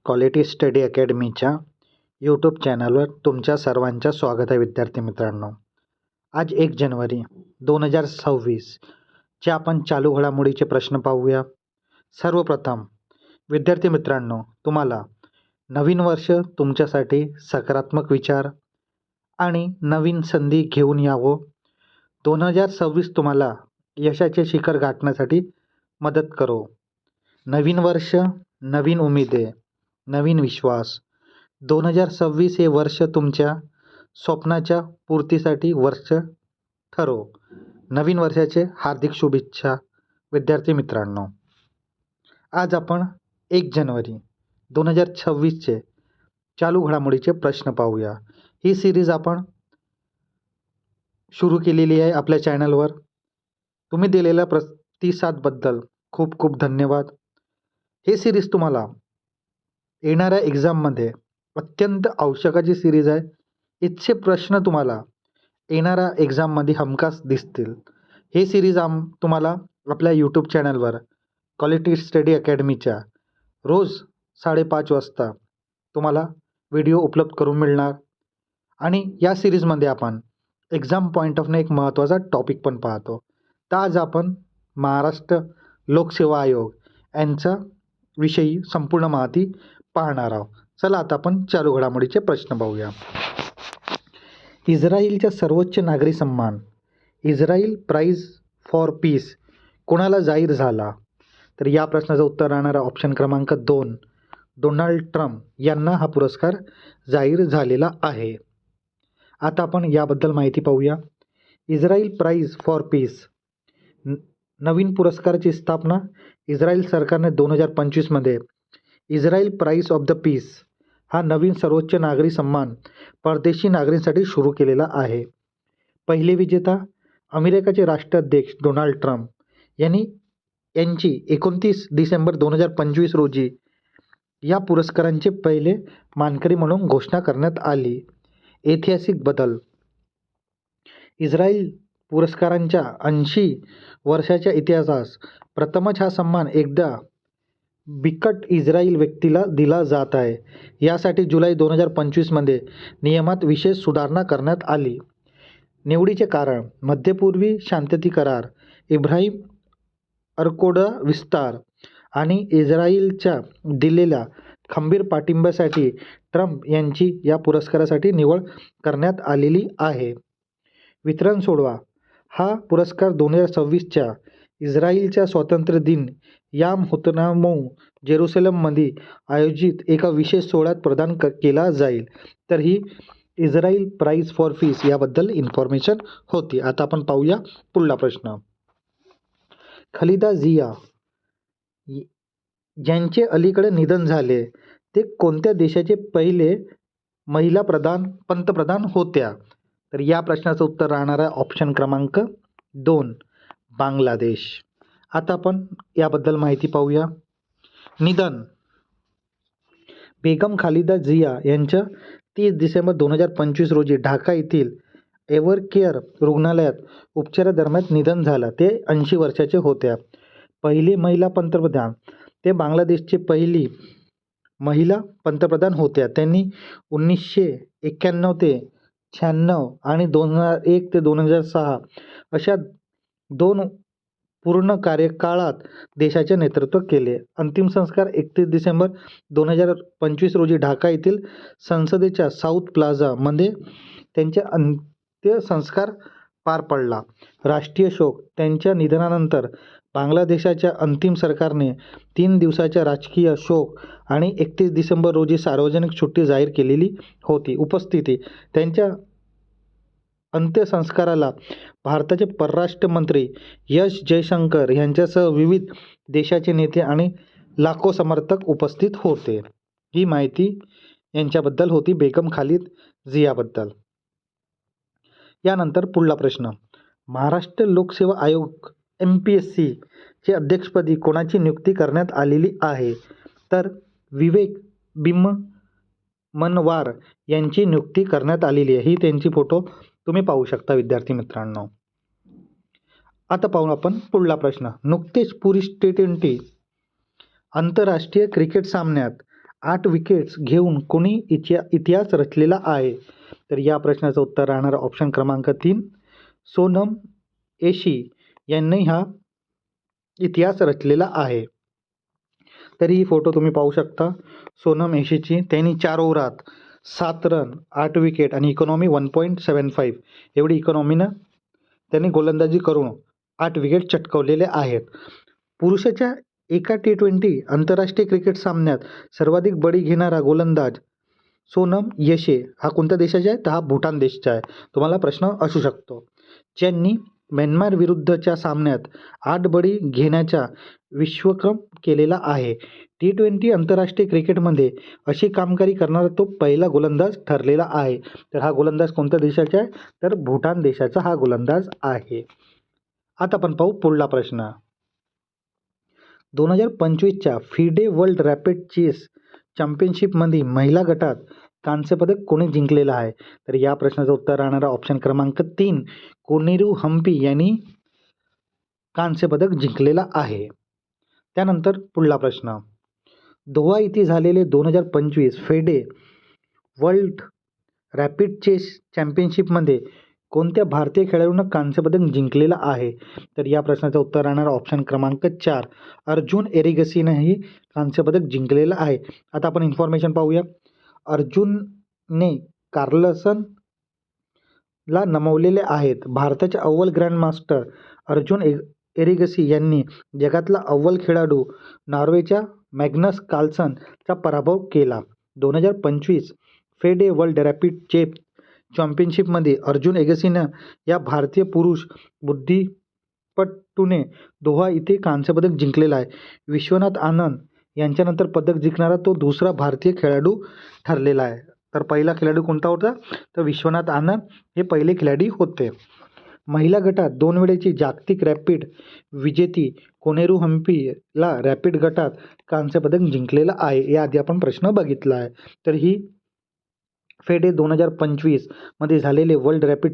Quality study अकॅडमीच्या YouTube चॅनलवर तुमच्या सर्वांचं स्वागत आहे. विद्यार्थी मित्रांनो, आज 1 जानेवारी 2026 आपण चालू घडामोडीचे प्रश्न पाहूया. सर्वप्रथम विद्यार्थी मित्रांनो, तुम्हाला नवीन वर्ष तुमच्यासाठी सकारात्मक विचार आणि नवीन संधी घेऊन यावं. 2026 तुम्हाला यशाचे शिखर गाठण्यासाठी मदत करो. नवीन वर्ष, नवीन उमेदी, नवीन विश्वास. 2026 हे वर्ष तुमच्या स्वप्नाच्या पूर्तीसाठी वर्ष ठरो. नवीन वर्षाचे हार्दिक शुभेच्छा. विद्यार्थी मित्रांनो, आज आपण 1 जानेवारी 2026 चालू घडामोडीचे प्रश्न पाहूया. ही सिरीज आपण सुरू केलेली आहे आपल्या चॅनलवर. तुम्ही दिलेल्या प्रतिसादबद्दल खूप खूप धन्यवाद. हे सिरीज तुम्हाला येणाऱ्या एक्झाममध्ये अत्यंत आवश्यकाची सिरीज आहे. इथचे प्रश्न तुम्हाला येणाऱ्या एक्झाममध्ये हमखास दिसतील. हे सिरीज तुम्हाला आपल्या यूट्यूब चॅनलवर क्वालिटी स्टडी अकॅडमीच्या रोज 5:30 वाजता तुम्हाला व्हिडिओ उपलब्ध करून मिळणार. आणि या सिरीजमध्ये आपण एक्झाम पॉईंट ऑफने एक महत्त्वाचा टॉपिक पण पाहतो. तर आज आपण महाराष्ट्र लोकसेवा आयोग यांचा विषयी संपूर्ण माहिती पाहणार आहोत. चला आता आपण चालू घडामोडीचे प्रश्न पाहूया. इस्रायलचा सर्वोच्च नागरी सन्मान इस्रायल प्राइज फॉर पीस कोणाला जाहीर झाला? तर या प्रश्नाचं उत्तर राहणार ऑप्शन क्रमांक 2, डोनाल्ड ट्रम्प यांना हा पुरस्कार जाहीर झालेला आहे. आता आपण याबद्दल माहिती पाहूया. इस्रायल प्राइज फॉर पीस नवीन पुरस्काराची स्थापना इस्रायल सरकारने 2025 Israel prize of the peace हा नवीन सर्वोच्च नागरी सन्मान परदेशी नागरिकांसाठी सुरू केलेला आहे. पहिले विजेता अमेरिकेचे राष्ट्राध्यक्ष डोनाल्ड ट्रम्प यांची 29 डिसेंबर 2025 रोजी या पुरस्कारांचे पहिले मानकरी म्हणून घोषणा करण्यात आली. ऐतिहासिक बदल इस्रायल पुरस्कारांच्या 80 वर्षाच्या इतिहासात प्रथमच हा सन्मान एकदा बिकट इस्रायल व्यक्तीला दिला जात आहे. यासाठी जुलै 2025 नियमात विशेष सुधारणा करण्यात आली. निवडीचे कारण मध्यपूर्वी शांतता करार, इब्राहिम अकॉर्ड विस्तार आणि इस्रायलच्या दिलेल्या खंबीर पाठिंब्यासाठी ट्रम्प यांची या पुरस्कारासाठी निवड करण्यात आलेली आहे. वितरण सोहळा हा पुरस्कार 2026 इस्रायलच्या स्वातंत्र्य दिन याम हुतनामोह जेरुसलेममध्ये आयोजित एका विशेष सोहळ्यात प्रदान केला जाईल. तर ही इस्रायल प्राइज फॉर पीस याबद्दल इन्फॉर्मेशन होती. आता आपण पाहूया पुढला प्रश्न. खलिदा जिया ज्यांचे अलीकडे निधन झाले ते कोणत्या देशाचे पहिले महिला पंतप्रधान होत्या? तर या प्रश्नाचं उत्तर राहणार आहे ऑप्शन क्रमांक 2, बांगलादेश. आता आपण याबद्दल माहिती पाहूया. निधन बेगम खालिदा जिया यांच्या 30 डिसेंबर 2025 रोजी ढाका येथील एव्हरकेअर रुग्णालयात उपचारादरम्यान निधन झालं. ते 80 वर्षाचे होत्या. पहिली महिला पंतप्रधान ते बांगलादेशची पहिली महिला पंतप्रधान होत्या. त्यांनी 1991 ते 96 आणि 2001 ते 2006 अशा 2 पूर्ण कार्यकाळात देशाचे नेतृत्व केले. अंतिम संस्कार 31 डिसेंबर 2025 रोजी ढाका येथील संसदेच्या साऊथ प्लाझामध्ये त्यांचे अंत्यसंस्कार पार पडला. राष्ट्रीय शोक त्यांच्या निधनानंतर बांगलादेशाच्या अंतिम सरकारने 3 दिवसाचा राजकीय शोक आणि 31 डिसेंबर रोजी सार्वजनिक सुट्टी जाहीर केलेली होती. उपस्थिती त्यांच्या अंत्यसंस्काराला भारताचे परराष्ट्र मंत्री एस जयशंकर यांच्यासह विविध देशाचे नेते आणि लाखो समर्थक उपस्थित होते. ही माहिती यांच्याबद्दल होती, बेगम खालिद जियाबद्दल. यानंतर पुढला प्रश्न. महाराष्ट्र लोकसेवा आयोग MPSC चे अध्यक्षपदी कोणाची नियुक्ती करण्यात आलेली आहे? तर विवेक भीमनवार यांची नियुक्ती करण्यात आलेली आहे. ही त्यांची फोटो तुम्ही पाहू शकता विद्यार्थी मित्रांनो. आता पाहू आपण पुढला प्रश्न. नुकतेच पुरुष T20 आंतरराष्ट्रीय क्रिकेट सामन्यात 8 विकेट्स घेऊन कोणी इतिहास रचलेला आहे? तर या प्रश्नाचं उत्तर राहणार ऑप्शन क्रमांक 3 सोनम एशी यांनी हा इतिहास रचलेला आहे. तर ही फोटो तुम्ही पाहू शकता सोनम एशीची. त्यांनी 4 ओव्हरात 7 रन 8 विकेट आणि इकॉनॉमी 1.75 एवढी इकॉनॉमीनं त्यांनी गोलंदाजी करून 8 विकेट चटकवलेले आहेत. पुरुषाच्या एका T20 आंतरराष्ट्रीय क्रिकेट सामन्यात सर्वाधिक बळी घेणारा गोलंदाज सोनम येशे हा कोणत्या देशाचा आहे? तर हा भूटान देशाचा आहे. तुम्हाला प्रश्न असू शकतो. ज्यांनी म्यानमार विरुद्धच्या सामन्यात 8 बळी घेण्याचा विश्वक्रम केलेला आहे. T20 आंतरराष्ट्रीय क्रिकेटमध्ये अशी कामगिरी करणारा तो पहिला गोलंदाज ठरलेला आहे. तर हा गोलंदाज कोणत्या देशाचा आहे? तर भूटान देशाचा हा गोलंदाज आहे. आता आपण पाहू पुढला प्रश्न. 2025च्या फिडे वर्ल्ड रॅपिड चेस चॅम्पियनशिपमध्ये महिला गटात कांस्यपदक कोणी जिंकलेलं आहे? तर या प्रश्नाचं उत्तर राहणारा ऑप्शन क्रमांक 3 कोनेरू हम्पी यांनी कांस्यपदक जिंकलेला आहे. त्यानंतर पुढला प्रश्न. दोहा येथे झालेले 2025 फिडे वर्ल्ड रॅपिड चेस चॅम्पियनशिपमध्ये कोणत्या भारतीय खेळाडूनं कांस्यपदक जिंकलेलं आहे? तर या प्रश्नाचं उत्तर राहणार ऑप्शन क्रमांक 4 अर्जुन एरिगसीनंही कांस्यपदक जिंकलेलं आहे. आता आपण इन्फॉर्मेशन पाहूया. अर्जुनने कार्लसनला नमवलेले आहेत. भारताचे अव्वल ग्रँडमास्टर अर्जुन एरिगसी यांनी जगातला अव्वल खेळाडू नॉर्वेच्या मॅग्नस कार्लसनचा पराभव केला. 2025 फेडे वर्ल्ड रॅपिड चेस चॅम्पियनशिपमध्ये अर्जुन एगसीनं या भारतीय पुरुष बुद्धिपटूने दोहा इथे कांस्यपदक जिंकलेलं आहे. विश्वनाथ आनंद यांच्यानंतर पदक जिंकणारा तो दुसरा भारतीय खेळाडू ठरलेला आहे. तर पहिला खेळाडू कोणता होता? तर विश्वनाथ आनंद हे पहिले खेळाडू होते. महिला गटात 2 वेळेची जागतिक रॅपिड विजेती कोनेरू हम्पीला रॅपिड गटात कांस्यपदक जिंकलेलं आहे. याआधी आपण प्रश्न बघितला आहे. तर ही फेडे 2025 मध्ये झालेले वर्ल्ड रॅपिड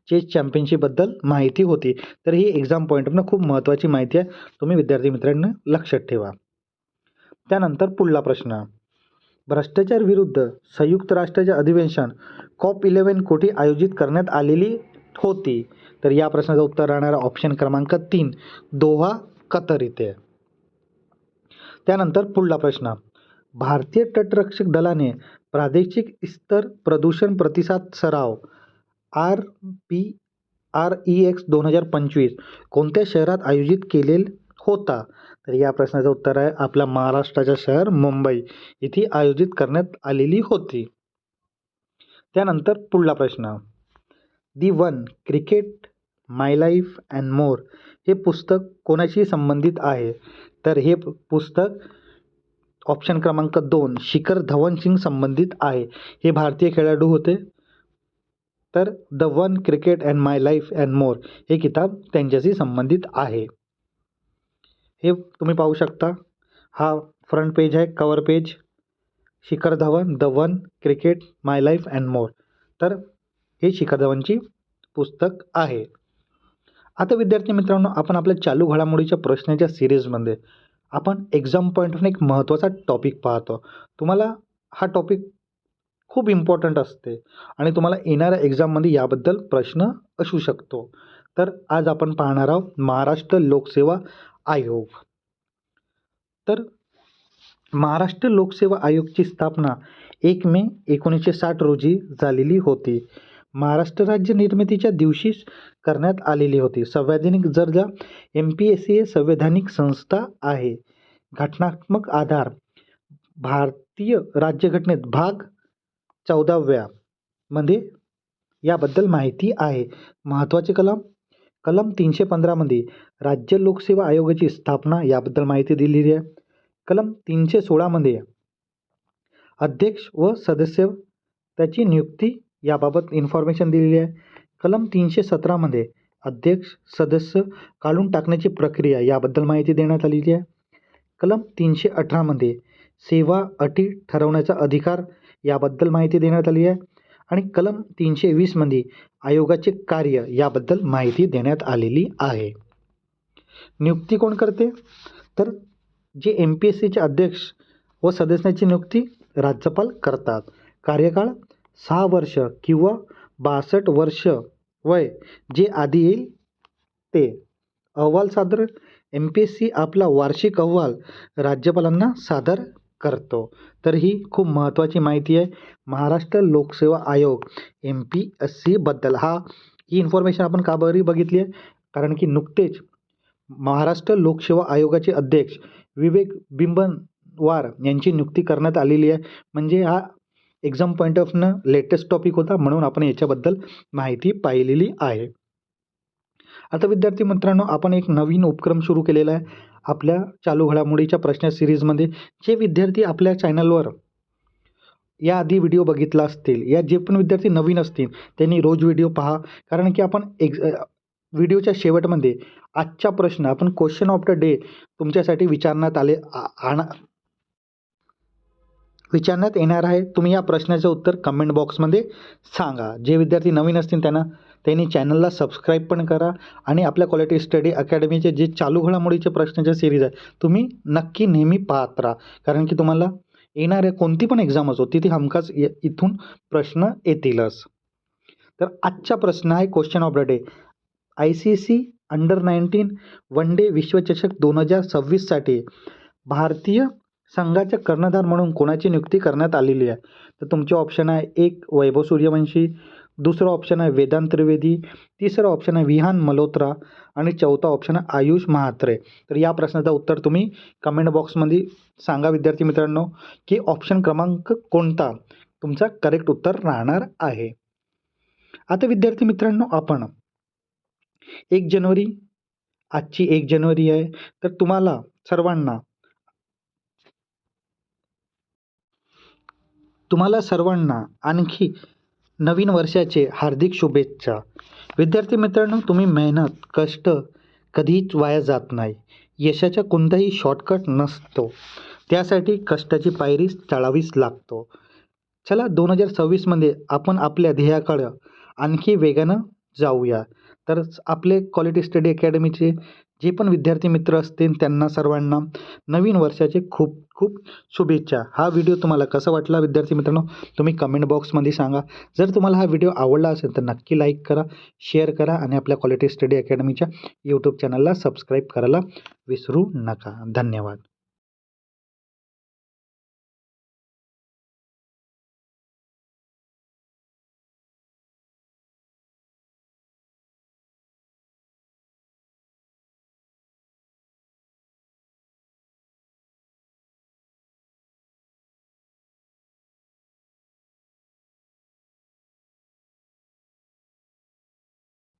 चेस चॅम्पियनशिपबद्दल माहिती होती. तर ही एक्झाम पॉईंटवरनं खूप महत्त्वाची माहिती आहे. तुम्ही विद्यार्थी मित्रांनो लक्षात ठेवा. त्यानंतर पुढला प्रश्न. भ्रष्टाचार विरुद्ध संयुक्त राष्ट्राचे अधिवेशन COP11 कोठे आयोजित करण्यात आलेली होती? तर या प्रश्नाचं उत्तर राहणार ऑप्शन क्रमांक 3 दोहा कतर इथे. त्यानंतर पुढला प्रश्न. भारतीय तटरक्षक दलाने प्रादेशिक स्तर प्रदूषण प्रतिसाद सराव RPREX 2025 कोणत्या शहरात आयोजित केलेला होता? तर या प्रश्नाचं उत्तर आहे आपला महाराष्ट्राच्या शहर मुंबई इथे आयोजित करण्यात आलेली होती. त्यानंतर पुढला प्रश्न. The one cricket my life and more हे पुस्तक कोणाशी संबंधित आहे? तर हे पुस्तक ऑप्शन क्रमांक 2 शिखर धवन सिंग संबंधित आहे. हे भारतीय खेळाडू होते. तर the one cricket and my life and more हे किताब त्यांच्याशी संबंधित आहे. हे तुम्ही पाहू शकता. हा फ्रंट पेज आहे, cover page. Shikhar Dhawan the one cricket my life and मोर. तर हे शिखर धवनची पुस्तक आहे. आता विद्यार्थी मित्रांनो आपण आपल्या चालू घडामोडीच्या प्रश्नाच्या सिरीजमध्ये आपण एक्झाम पॉईंटवरून एक महत्त्वाचा टॉपिक पाहतो. तुम्हाला हा टॉपिक खूप इम्पॉर्टंट असते आणि तुम्हाला येणाऱ्या एक्झाममध्ये याबद्दल प्रश्न असू शकतो. तर आज आपण पाहणार आहोत महाराष्ट्र लोकसेवा आयोग. तर महाराष्ट्र लोकसेवा आयोगची स्थापना 1 मे 1960 रोजी झालेली होती. महाराष्ट्र राज्य निर्मितीच्या दिवशीच करण्यात आलेली होती. संवैधानिक दर्जा MPSC हे संवैधानिक संस्था आहे. घटनात्मक आधार भारतीय राज्यघटनेत भाग 14व्या मध्ये याबद्दल माहिती आहे. महत्त्वाचे कलम 315 मध्ये राज्य लोकसेवा आयोगाची स्थापना याबद्दल माहिती दिलेली आहे. कलम 316 मध्ये अध्यक्ष व सदस्य त्याची नियुक्ती याबाबत इन्फॉर्मेशन दिलेली आहे. कलम 317 मध्ये अध्यक्ष सदस्य काढून टाकण्याची प्रक्रिया याबद्दल माहिती देण्यात आलेली आहे. कलम 318 मध्ये सेवा अटी ठरवण्याचा अधिकार याबद्दल माहिती देण्यात आली आहे. आणि कलम 320 मध्ये आयोगाचे कार्य याबद्दल माहिती देण्यात आलेली आहे. नियुक्ती कोण करते? तर जे MPSCचे अध्यक्ष व सदस्याची नियुक्ती राज्यपाल करतात. कार्यकाळ 6 वर्ष किंवा 62 वर्ष वय जे आधी येईल ते. अहवाल सादर MPSC आपला वार्षिक अहवाल राज्यपालांना सादर करतो. तर ही खूप महत्त्वाची माहिती आहे महाराष्ट्र लोकसेवा आयोग MPSC बद्दल. ही इन्फॉर्मेशन आपण का बरी बघितली आहे? कारण की नुकतेच महाराष्ट्र लोकसेवा आयोगाचे अध्यक्ष विवेक बिंबनवार यांची नियुक्ती करण्यात आलेली आहे. म्हणजे हा एक्झाम पॉईंट ऑफ न लेटेस्ट टॉपिक होता, म्हणून आपण याच्याबद्दल माहिती पाहिलेली आहे. आता विद्यार्थी मित्रांनो, आपण एक नवीन उपक्रम सुरू केलेला आहे आपल्या चालू घडामोडीच्या प्रश्न सिरीजमध्ये. जे विद्यार्थी आपल्या चॅनलवर याआधी व्हिडिओ बघितला असतील, या जे पण विद्यार्थी नवीन असतील त्यांनी रोज व्हिडिओ पहा. कारण की आपण व्हिडिओच्या शेवटमध्ये आजचा प्रश्न आपण क्वेश्चन ऑफ द डे तुमच्यासाठी विचारण्यात येणार आहे. तुम्ही या प्रश्नाचं उत्तर कमेंट बॉक्समध्ये सांगा. जे विद्यार्थी नवीन असतील त्यांनी चॅनलला सबस्क्राईब पण करा आणि आपल्या क्वालिटी स्टडी अकॅडमीचे जे चालू घडामोडीचे प्रश्नाचे सिरीज आहे तुम्ही नक्की नेहमी पाहत राहा. कारण की तुम्हाला येणाऱ्या कोणती पण एक्झाम असो तिथे हमखास इथून प्रश्न येतीलच. तर आजचा प्रश्न आहे question of the day. ICC under-19 one day विश्वचषक 2026साठी भारतीय संघाचे कर्णधार म्हणून कोणाची नियुक्ती करण्यात आलेली आहे? तर तुमचे ऑप्शन आहे 1 वैभव सूर्यवंशी, दुसरा ऑप्शन आहे वेदांत त्रिवेदी, तिसरा ऑप्शन आहे विहान मल्होत्रा आणि चौथा ऑप्शन आहे आयुष म्हात्रे. तर या प्रश्नाचं उत्तर तुम्ही कमेंट बॉक्समध्ये सांगा विद्यार्थी मित्रांनो की ऑप्शन क्रमांक कोणता तुमचा करेक्ट उत्तर राहणार आहे. आता विद्यार्थी मित्रांनो, आपण 1 जानेवारी, आजची 1 जानेवारी आहे, तर तुम्हाला सर्वांना आणखी नवीन वर्षाचे हार्दिक शुभेच्छा. विद्यार्थी मित्रांनो, तुम्ही मेहनत कष्ट कधीच वाया जात नाही. यशाचा कोणताही शॉर्टकट नसतो, त्यासाठी कष्टाची पायरी चढावीच लागतो. चला 2026मध्ये आपण आपल्या ध्येयाकडे आणखी वेगानं जाऊया. तर आपले क्वालिटी स्टडी अकॅडमीचे जे पण विद्यार्थी मित्र असतील त्यांना सर्वांना नवीन वर्षाचे खूप खूप शुभेच्छा. हा व्हिडिओ तुम्हाला कसा वाटला विद्यार्थी मित्रांनो तुम्ही कमेंट बॉक्समध्ये सांगा. जर तुम्हाला हा व्हिडिओ आवडला असेल तर नक्की लाईक करा, शेअर करा आणि आपल्या क्वालिटी स्टडी अकॅडमीच्या यूट्यूब चॅनलला सबस्क्राईब करायला विसरू नका. धन्यवाद.